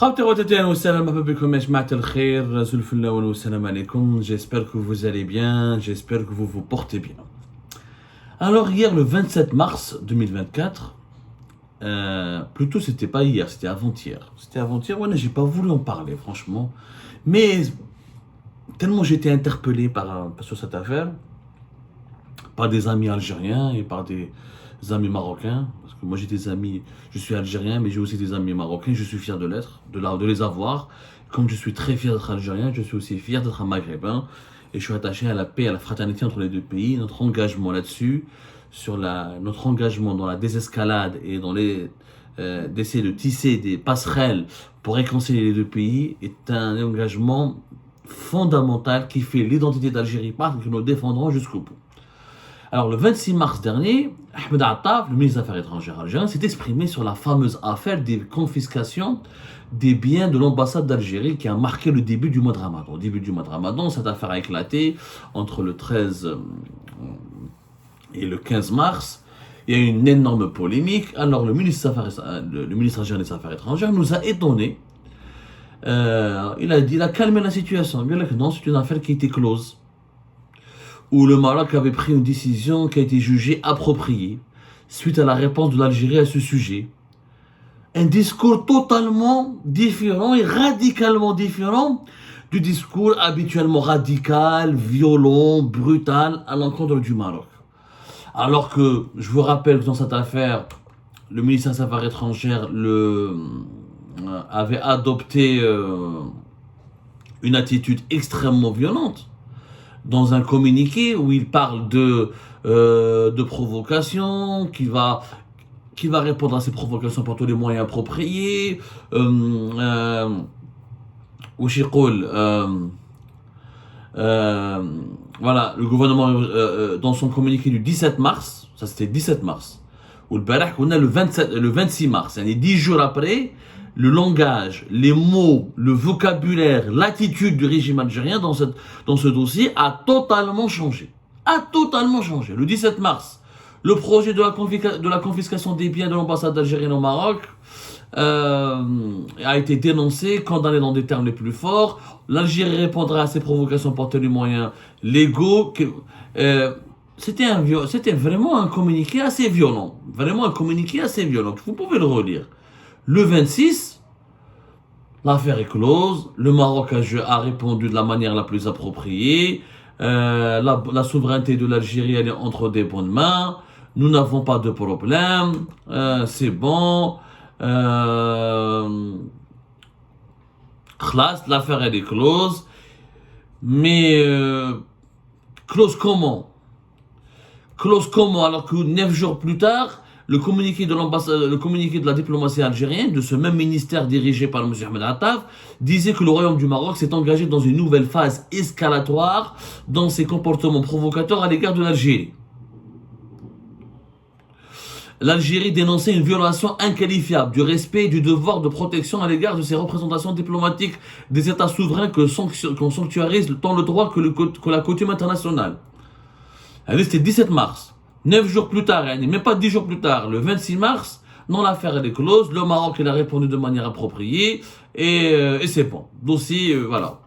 J'espère que vous allez bien, j'espère que vous vous portez bien. Alors hier le 27 mars 2024, plutôt c'était pas hier, c'était avant-hier. C'était avant-hier, ouais, j'ai pas voulu en parler franchement. Mais tellement j'étais interpellé sur cette affaire, par des amis algériens et par des amis marocains. Parce que moi j'ai des amis, je suis algérien, mais j'ai aussi des amis marocains, je suis fier de l'être, de les avoir. Comme je suis très fier d'être algérien, je suis aussi fier d'être un maghrébin. Et je suis attaché à la paix et à la fraternité entre les deux pays. Notre engagement là-dessus, notre engagement dans la désescalade et d'essayer de tisser des passerelles pour réconcilier les deux pays est un engagement fondamental qui fait l'identité d'Algérie et que nous défendrons jusqu'au bout. Alors, le 26 mars dernier, Ahmed Attaf, le ministre des Affaires étrangères algérien, s'est exprimé sur la fameuse affaire des confiscations des biens de l'ambassade d'Algérie qui a marqué le début du mois de Ramadan. Au début du mois de Ramadan, cette affaire a éclaté entre le 13 et le 15 mars. Il y a eu une énorme polémique. Alors, le ministre algérien des Affaires étrangères nous a étonnés. Il a calmé la situation. Il a dit que non, c'est une affaire qui était close, où le Maroc avait pris une décision qui a été jugée appropriée suite à la réponse de l'Algérie à ce sujet. Un discours totalement différent et radicalement différent du discours habituellement radical, violent, brutal à l'encontre du Maroc. Alors que, je vous rappelle que dans cette affaire, le ministère des Affaires étrangères avait adopté une attitude extrêmement violente dans un communiqué où il parle de provocation, qui va répondre à ces provocations par tous les moyens appropriés. Voilà, le gouvernement, dans son communiqué du 17 mars, ça c'était 17 mars, ou le Barak, on a le 26 mars, c'est 10 jours après, le langage, les mots, le vocabulaire, l'attitude du régime algérien dans ce dossier a totalement changé. Le 17 mars, le projet de la confiscation des biens de l'ambassade algérienne au Maroc a été dénoncé, condamné dans des termes les plus forts. L'Algérie répondra à ces provocations par tous les moyens légaux. C'était vraiment un communiqué assez violent. Vous pouvez le relire. Le 26, l'affaire est close. Le Maroc a répondu de la manière la plus appropriée. La souveraineté de l'Algérie, elle est entre des bonnes mains. Nous n'avons pas de problème. C'est bon. L'affaire, elle est close. Mais close comment alors que 9 jours plus tard, le communiqué de la diplomatie algérienne, de ce même ministère dirigé par M. Ahmed Attaf, disait que le Royaume du Maroc s'est engagé dans une nouvelle phase escalatoire dans ses comportements provocateurs à l'égard de l'Algérie. L'Algérie dénonçait une violation inqualifiable du respect et du devoir de protection à l'égard de ses représentations diplomatiques des États souverains qu'on sanctuarise tant le droit que la coutume internationale. C'était 17 mars. 9 jours plus tard, même pas 10 jours plus tard, le 26 mars, non, l'affaire elle est close, le Maroc il a répondu de manière appropriée, et c'est bon. Dossier, voilà.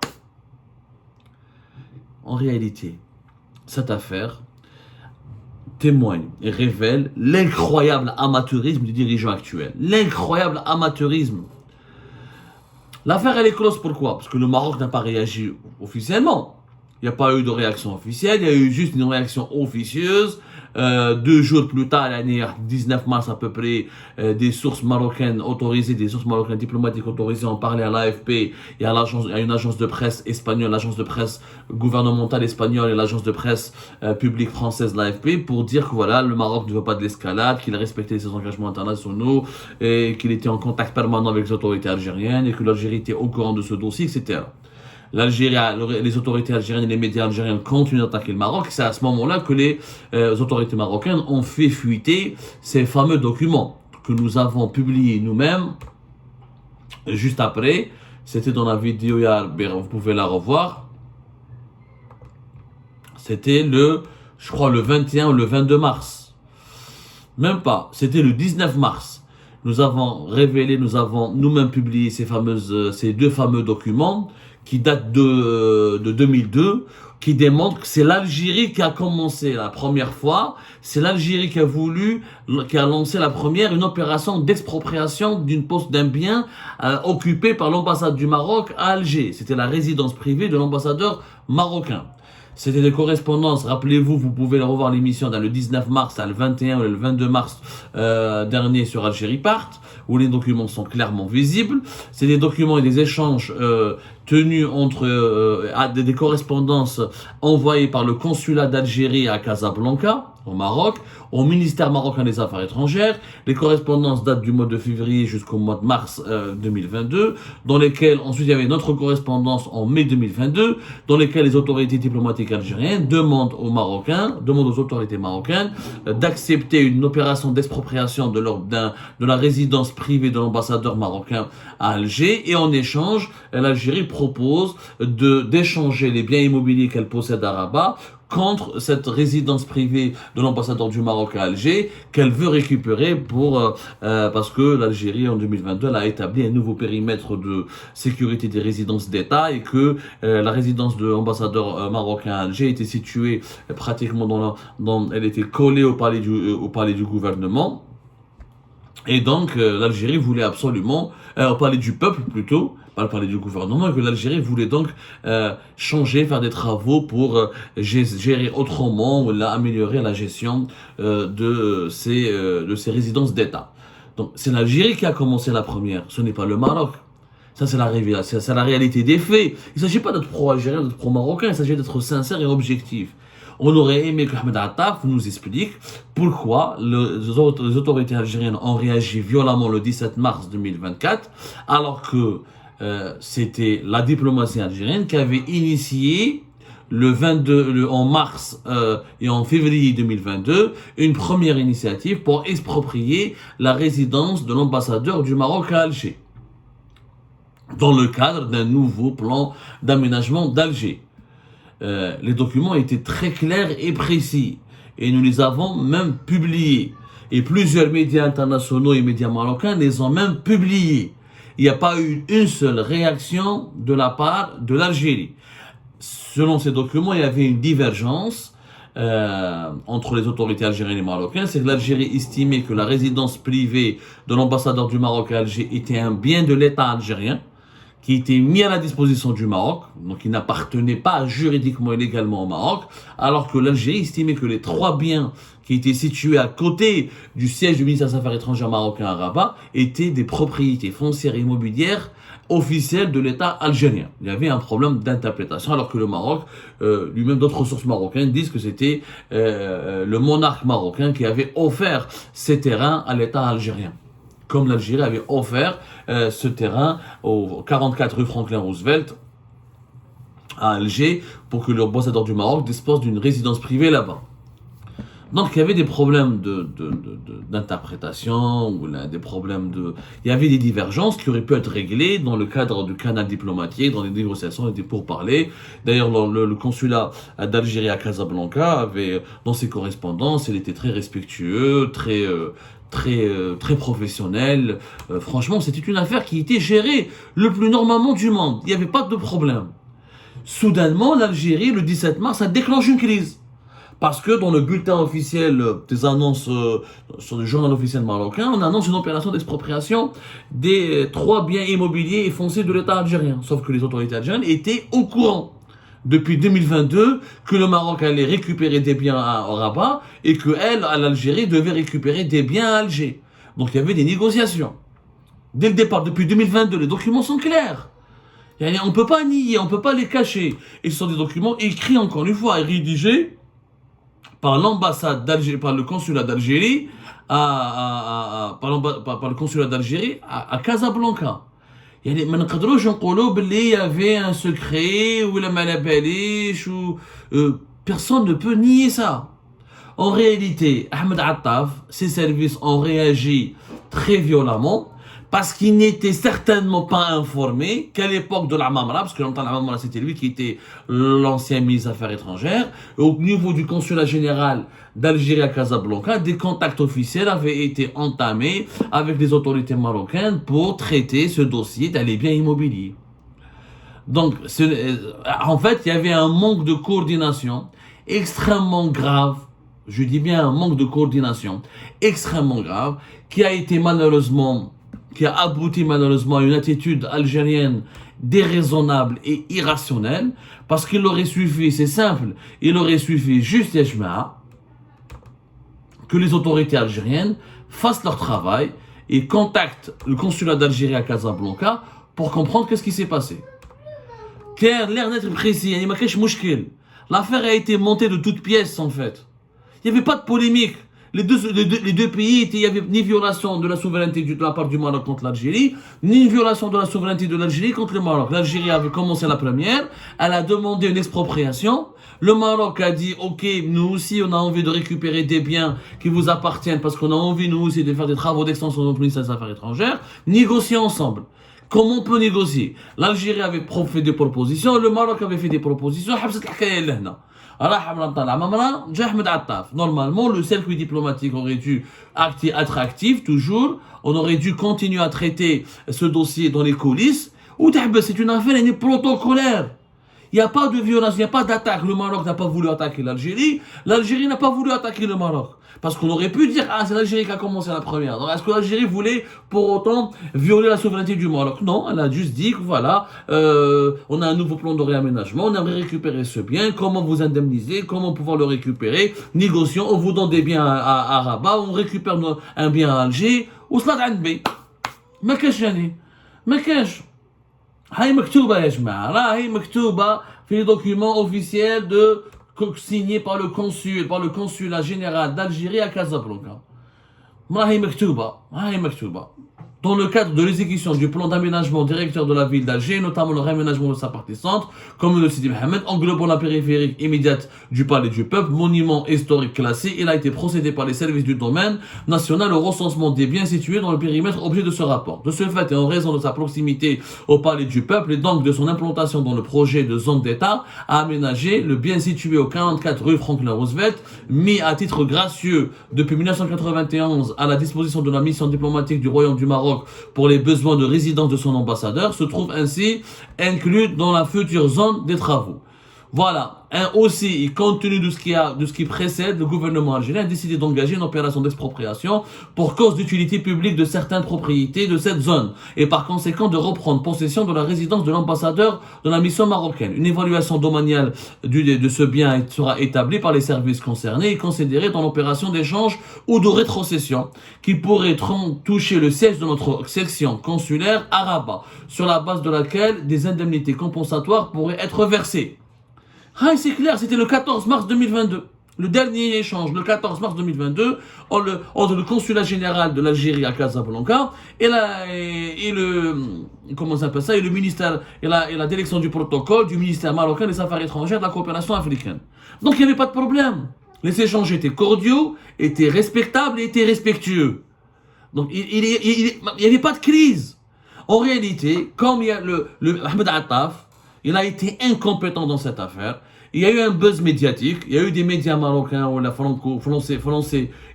En réalité, cette affaire témoigne et révèle l'incroyable amateurisme du dirigeant actuel. L'incroyable amateurisme. L'affaire elle est close, pourquoi? Parce que le Maroc n'a pas réagi officiellement. Il n'y a pas eu de réaction officielle, il y a eu juste une réaction officieuse. 2 jours plus tard, l'année 19 mars à peu près, des sources marocaines diplomatiques autorisées ont parlé à l'AFP et à une agence de presse espagnole, l'agence de presse gouvernementale espagnole et l'agence de presse publique française, l'AFP, pour dire que voilà, le Maroc ne veut pas de l'escalade, qu'il a respecté ses engagements internationaux et qu'il était en contact permanent avec les autorités algériennes et que l'Algérie était au courant de ce dossier, etc. Les autorités algériennes et les médias algériens continuent d'attaquer le Maroc. C'est à ce moment-là que les autorités marocaines ont fait fuiter ces fameux documents que nous avons publiés nous-mêmes juste après. C'était dans la vidéo, vous pouvez la revoir. C'était le 21 ou le 22 mars. Même pas, c'était le 19 mars. nous avons révélé, nous avons nous-mêmes publié ces deux fameux documents qui datent de 2002, qui démontrent que c'est l'Algérie qui a commencé la première fois, c'est l'Algérie qui a lancé la première, une opération d'expropriation d'un bien occupé par l'ambassade du Maroc à Alger. C'était la résidence privée de l'ambassadeur marocain. C'était des correspondances, rappelez-vous, vous pouvez revoir l'émission dans le 19 mars, le 21 ou le 22 mars dernier sur Algérie Part, où les documents sont clairement visibles. C'est des documents et des échanges tenus entre des correspondances envoyées par le consulat d'Algérie à Casablanca, au Maroc, au ministère marocain des Affaires étrangères. Les correspondances datent du mois de février jusqu'au mois de mars 2022, dans lesquelles ensuite il y avait notre correspondance en mai 2022, dans lesquelles les autorités diplomatiques algériennes demandent aux autorités marocaines d'accepter une opération d'expropriation de la résidence privée de l'ambassadeur marocain à Alger, et en échange, l'Algérie propose d'échanger les biens immobiliers qu'elle possède à Rabat contre cette résidence privée de l'ambassadeur du Maroc à Alger qu'elle veut récupérer parce que l'Algérie en 2022 elle a établi un nouveau périmètre de sécurité des résidences d'État, et que la résidence de l'ambassadeur marocain à Alger était située pratiquement elle était collée au palais du gouvernement. Et donc, l'Algérie voulait absolument, parler du peuple plutôt, pas le parler du gouvernement, et que l'Algérie voulait donc changer, faire des travaux pour gérer autrement, ou améliorer la gestion de ces résidences d'État. Donc, c'est l'Algérie qui a commencé la première, ce n'est pas le Maroc. Ça, c'est la réalité des faits. Il ne s'agit pas d'être pro-algérien, d'être pro-marocain, il s'agit d'être sincère et objectif. On aurait aimé que Ahmed Attaf nous explique pourquoi les autorités algériennes ont réagi violemment le 17 mars 2024, alors que c'était la diplomatie algérienne qui avait initié en mars et en février 2022 une première initiative pour exproprier la résidence de l'ambassadeur du Maroc à Alger, dans le cadre d'un nouveau plan d'aménagement d'Alger. Les documents étaient très clairs et précis, et nous les avons même publiés. Et plusieurs médias internationaux et médias marocains les ont même publiés. Il n'y a pas eu une seule réaction de la part de l'Algérie. Selon ces documents, il y avait une divergence entre les autorités algériennes et marocaines. C'est que l'Algérie estimait que la résidence privée de l'ambassadeur du Maroc à Alger était un bien de l'État algérien, qui était mis à la disposition du Maroc, donc qui n'appartenait pas juridiquement et légalement au Maroc, alors que l'Algérie estimait que les 3 biens qui étaient situés à côté du siège du ministère des Affaires étrangères marocain à Rabat étaient des propriétés foncières et immobilières officielles de l'État algérien. Il y avait un problème d'interprétation, alors que le Maroc, lui-même, d'autres sources marocaines disent que c'était le monarque marocain qui avait offert ces terrains à l'État algérien, comme l'Algérie avait offert ce terrain au 44 rue Franklin Roosevelt à Alger pour que l'ambassadeur du Maroc dispose d'une résidence privée là-bas. Donc il y avait des problèmes d'interprétation, il y avait des divergences qui auraient pu être réglées dans le cadre du canal diplomatique, dans les négociations et des pourparlers. D'ailleurs, le consulat d'Algérie à Casablanca avait, dans ses correspondances, il était très respectueux, très professionnel. Franchement, c'était une affaire qui était gérée le plus normalement du monde. Il n'y avait pas de problème. Soudainement, l'Algérie, le 17 mars, a déclenché une crise. Parce que dans le bulletin officiel des annonces sur le journal officiel marocain, on annonce une opération d'expropriation des 3 biens immobiliers et fonciers de l'État algérien. Sauf que les autorités algériennes étaient au courant depuis 2022 que le Maroc allait récupérer des biens à Rabat, et que l'Algérie, devait récupérer des biens à Alger. Donc il y avait des négociations. Dès le départ, depuis 2022, les documents sont clairs. On ne peut pas nier, on ne peut pas les cacher. Et ce sont des documents écrits, encore une fois, et rédigés par l'ambassade d'Algérie, par le consulat d'Algérie, par le consulat d'Algérie à Casablanca. ما نقدروش نقولوا باللي y avait un secret ou la malabalish ou personne ne peut nier ça. En réalité, Ahmed Attaf, ses services ont réagi très violemment parce qu'il n'était certainement pas informé qu'à l'époque de l'Amamra, parce que longtemps l'Amamra c'était lui qui était l'ancien ministre des Affaires étrangères, au niveau du consulat général d'Algérie à Casablanca, des contacts officiels avaient été entamés avec les autorités marocaines pour traiter ce dossier des biens immobiliers. Donc, en fait, il y avait un manque de coordination extrêmement grave. Je dis bien un manque de coordination extrêmement grave qui a abouti malheureusement à une attitude algérienne déraisonnable et irrationnelle, parce qu'il aurait suffi, c'est simple, il aurait suffi juste que les autorités algériennes fassent leur travail et contactent le consulat d'Algérie à Casablanca pour comprendre qu'est-ce qui s'est passé. Clair, l'air d'être précis, l'affaire a été montée de toutes pièces en fait. Il n'y avait pas de polémique. Les deux pays, il n'y avait ni violation de la souveraineté de la part du Maroc contre l'Algérie, ni violation de la souveraineté de l'Algérie contre le Maroc. L'Algérie avait commencé la première, elle a demandé une expropriation. Le Maroc a dit, ok, nous aussi on a envie de récupérer des biens qui vous appartiennent parce qu'on a envie nous aussi de faire des travaux d'extension de notre ministère des Affaires étrangères. Négocier ensemble. Comment on peut négocier? L'Algérie avait fait des propositions, le Maroc avait fait des propositions. Normalement, le circuit diplomatique aurait dû être actif toujours. On aurait dû continuer à traiter ce dossier dans les coulisses. C'est une affaire protocolaire. Il n'y a pas de violence, il n'y a pas d'attaque. Le Maroc n'a pas voulu attaquer l'Algérie. L'Algérie n'a pas voulu attaquer le Maroc. Parce qu'on aurait pu dire, c'est l'Algérie qui a commencé la première. Donc, est-ce que l'Algérie voulait pour autant violer la souveraineté du Maroc? Non, elle a juste dit que voilà, on a un nouveau plan de réaménagement, on aimerait récupérer ce bien, comment vous indemniser, comment pouvoir le récupérer, négocions, on vous donne des biens à Rabat, on récupère un bien à Alger, ou cela d'Anbé. ما كاش يعني ما كاش هاي مكتوبة يا جماعة راهي مكتوبة في document officiel signé par le consulat général d'Algérie à Casablanca. راهي مكتوبة. Dans le cadre de l'exécution du plan d'aménagement directeur de la ville d'Alger, notamment le réaménagement de sa partie centre, comme le Sidi Mohamed, englobant la périphérie immédiate du Palais du Peuple, monument historique classé, il a été procédé par les services du domaine national au recensement des biens situés dans le périmètre objet de ce rapport. De ce fait, et en raison de sa proximité au Palais du Peuple et donc de son implantation dans le projet de zone d'État, a aménagé le bien situé au 44 rue Franklin Roosevelt, mis à titre gracieux depuis 1991 à la disposition de la mission diplomatique du Royaume du Maroc pour les besoins de résidence de son ambassadeur, se trouve ainsi inclus dans la future zone des travaux. Voilà. Aussi, compte tenu de ce qui précède, le gouvernement algérien a décidé d'engager une opération d'expropriation pour cause d'utilité publique de certaines propriétés de cette zone et par conséquent de reprendre possession de la résidence de l'ambassadeur de la mission marocaine. Une évaluation domaniale de ce bien sera établie par les services concernés et considérée dans l'opération d'échange ou de rétrocession qui pourrait toucher le siège de notre section consulaire à Rabat, sur la base de laquelle des indemnités compensatoires pourraient être versées. C'est clair, c'était le 14 mars 2022. Le dernier échange, le 14 mars 2022, entre le consulat général de l'Algérie à Casablanca et le ministère, et la direction du protocole du ministère marocain des Affaires étrangères de la coopération africaine. Donc il n'y avait pas de problème. Les échanges étaient cordiaux, étaient respectables et étaient respectueux. Donc il n'y avait pas de crise. En réalité, comme il y a le Ahmed Attaf, il a été incompétent dans cette affaire. Il y a eu un buzz médiatique. Il y a eu des médias marocains où la français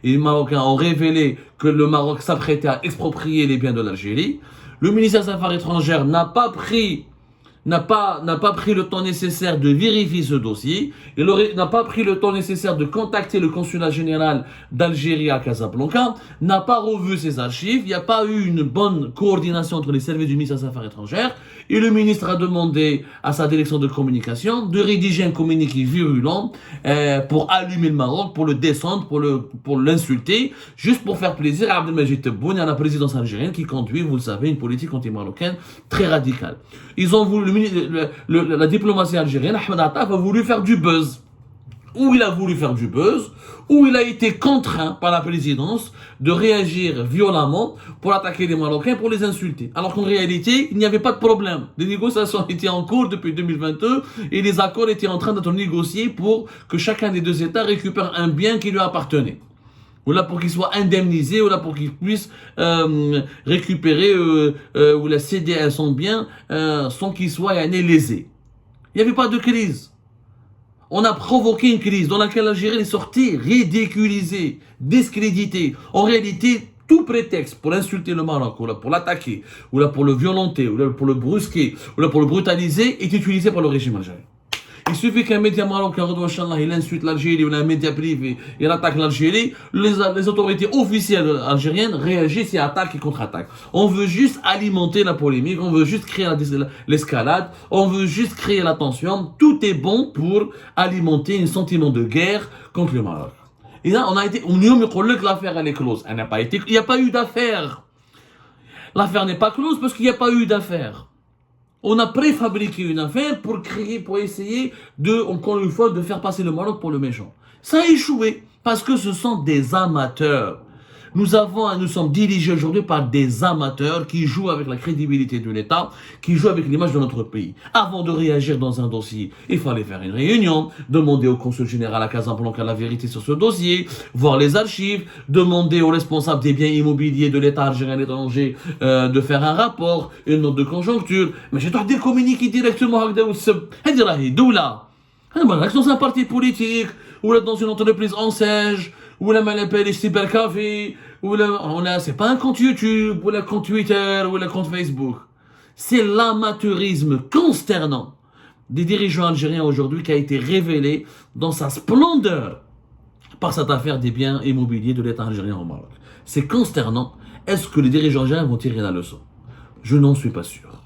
et marocains ont révélé que le Maroc s'apprêtait à exproprier les biens de l'Algérie. Le ministère des Affaires étrangères n'a pas pris le temps nécessaire de vérifier ce dossier. N'a pas pris le temps nécessaire de contacter le consulat général d'Algérie à Casablanca, n'a pas revu ses archives, il n'y a pas eu une bonne coordination entre les services du ministère des Affaires étrangères, et le ministre a demandé à sa direction de communication de rédiger un communiqué virulent pour allumer le Maroc, pour le descendre, pour l'insulter, juste pour faire plaisir à Abdelmajid Tebboune et à la présidence algérienne qui conduit, vous le savez, une politique anti-marocaine très radicale. Ils ont voulu la diplomatie algérienne, Ahmed Attaf a voulu faire du buzz. Où il a voulu faire du buzz, où il a été contraint par la présidence de réagir violemment pour attaquer les Marocains, pour les insulter. Alors qu'en réalité, il n'y avait pas de problème. Les négociations étaient en cours depuis 2022 et les accords étaient en train d'être négociés pour que chacun des deux États récupère un bien qui lui appartenait. ou là pour qu'il soit indemnisé, ou là pour qu'il puisse récupérer ou la céder à son bien sans qu'il soit lésé. Il n'y avait pas de crise. On a provoqué une crise dans laquelle l'Algérie est sortie ridiculisée, discréditée. En réalité, tout prétexte pour insulter le Maroc, ou là pour l'attaquer, ou là pour le violenter, ou là pour le brusquer, ou là pour le brutaliser, est utilisé par le régime algérien. Il suffit qu'un média marocain, il insulte l'Algérie, ou un média privé, il attaque l'Algérie, les autorités officielles algériennes réagissent et attaquent et contre-attaquent. On veut juste alimenter la polémique, on veut juste créer l'escalade, on veut juste créer la tension. Tout est bon pour alimenter un sentiment de guerre contre le Maroc. Et là, on a été, on dit que l'affaire elle est close. Elle n'a pas été, il n'y a pas eu d'affaire. L'affaire n'est pas close parce qu'il n'y a pas eu d'affaire. On a préfabriqué une affaire pour créer, pour essayer de, encore une fois, de faire passer le Maroc pour le méchant. Ça a échoué parce que ce sont des amateurs. Nous sommes dirigés aujourd'hui par des amateurs qui jouent avec la crédibilité de l'État, qui jouent avec l'image de notre pays. Avant de réagir dans un dossier, il fallait faire une réunion, demander au consul général à Casablanca la vérité sur ce dossier, voir les archives, demander aux responsables des biens immobiliers de l'État algérien à l'étranger de faire un rapport, une note de conjoncture. Mais j'ai dois communiquer directement avec dans un parti politique, ou là dans une entreprise en siège, ou là les cybercafés, ou là c'est pas un compte YouTube, ou là compte Twitter, ou là compte Facebook. C'est l'amateurisme consternant des dirigeants algériens aujourd'hui qui a été révélé dans sa splendeur par cette affaire des biens immobiliers de l'État algérien au Maroc. C'est consternant. Est-ce que les dirigeants algériens vont tirer la leçon? Je n'en suis pas sûr.